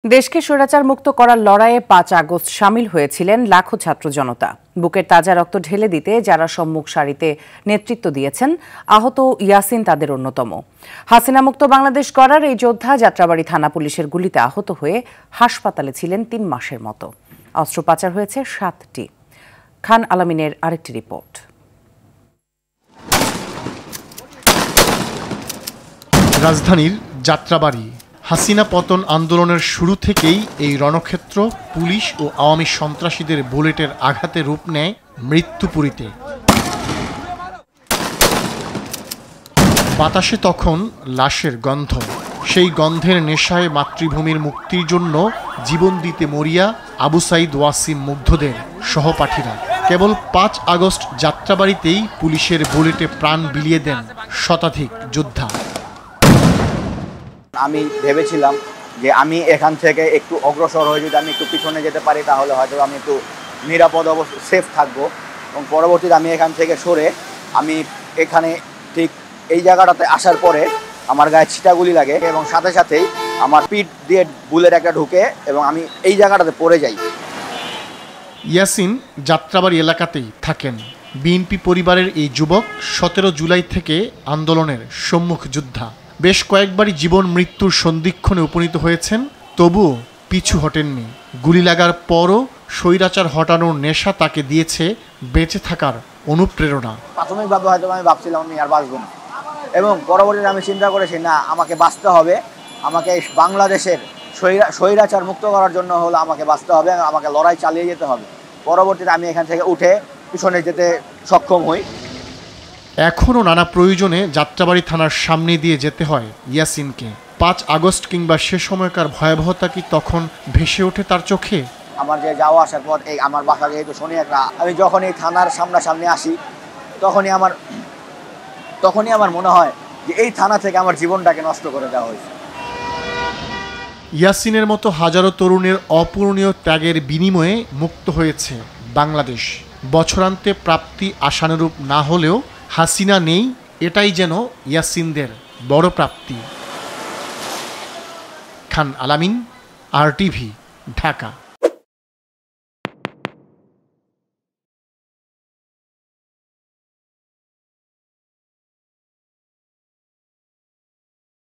দেশকে স্বৈরাচার মুক্ত করার লড়াইয়ে ৫ আগস্ট শামিল হয়েছিলেন লাখো ছাত্র জনতা। বুকের তাজা রক্ত ঢেলে দিতে যারা সম্মুখ সারিতে নেতৃত্ব দিয়েছেন, আহত ইয়াসিন তাদের অন্যতম। হাসিনা মুক্ত বাংলাদেশ করার এই যোদ্ধা যাত্রাবাড়ী থানা পুলিশের গুলিতে আহত হয়ে হাসপাতালে ছিলেন ৩ মাসের মতো। অস্ত্র পাচার হয়েছে ৭টি। খান আলামিনের আরেকটি রিপোর্ট। রাজধানীর যাত্রাবাড়ী হাসিনা পতন আন্দোলনের শুরু থেকেই এই রণক্ষেত্র পুলিশ ও আওয়ামী সন্ত্রাসীদের বুলেটের আঘাতে রূপ নেয় মৃত্যুপুরীতে। বাতাসে তখন লাশের গন্ধ, সেই গন্ধের নেশায় মাতৃভূমির মুক্তির জন্য জীবন দিতে মরিয়া আবু সাইদ ওয়াসিম মুগ্ধদের সহপাঠীরা। কেবল ৫ আগস্ট যাত্রাবাড়ীতেই পুলিশের বুলেটে প্রাণ বিলিয়ে দেন শতাধিক যোদ্ধা। আমি ভেবেছিলাম যে আমি এখান থেকে একটু অগ্রসর হয়ে যদি আমি একটু পিছনে যেতে পারি তাহলে হয়তো আমি একটু নিরাপদ সেফ থাকবো, এবং পরবর্তীতে আমি এখান থেকে সরে আমি এখানে ঠিক এই জায়গাটাতে আসার পরে আমার গায়ে ছিটাগুলি লাগে এবং সাথে সাথেই আমার পিঠ দিয়ে বুলেট একটা ঢুকে এবং আমি এই জায়গাটাতে পড়ে যাই। ইয়াসিন যাত্রাবাড়ী এলাকাতেই থাকেন। বিএনপি পরিবারের এই যুবক ১৭ জুলাই থেকে আন্দোলনের সম্মুখ যোদ্ধা। বেশ কয়েকবারই জীবন মৃত্যুর সন্ধিক্ষণে উপনীত হয়েছেন, তবুও পিছু হটেননি। গুলি লাগার পরও স্বৈরাচার হটানোর নেশা তাকে দিয়েছে বেঁচে থাকার অনুপ্রেরণা। প্রাথমিকভাবে হয়তো আমি ভাবছিলাম আমি আর বাঁচব না, এবং পরবর্তীতে আমি চিন্তা করেছি না, আমাকে বাঁচতে হবে, আমাকে বাংলাদেশের স্বৈরাচার মুক্ত করার জন্য হলো আমাকে বাঁচতে হবে, আমাকে লড়াই চালিয়ে যেতে হবে। পরবর্তীতে আমি এখান থেকে উঠে পিছনে যেতে সক্ষম হই। এখনও নানা প্রয়োজনে যাত্রাবাড়ী থানার সামনে দিয়ে যেতে হয় ইয়াসিনকে। ৫ আগস্ট কিংবা সে সময়কার ভয়াবহতা কি তখন ভেসে ওঠে তার চোখে? আমার যে যাওয়া আসার পর এই আমার বাসা যেহেতু শনি একটা, আমি যখন এই থানার সামনাসামনি আসি তখনই আমার মনে হয় যে এই থানা থেকে আমার জীবনটাকে নষ্ট করে দেওয়া হয়েছে। ইয়াসিনের মতো হাজারো তরুণের অপূরণীয় ত্যাগের বিনিময়ে মুক্ত হয়েছে বাংলাদেশ। বছরান্তে প্রাপ্তি আশানুরূপ না হলেও হাসিনা নেই, এটাই যেন ইয়াসিনদের বড় প্রাপ্তি। খান আলামিন, RTV, ঢাকা।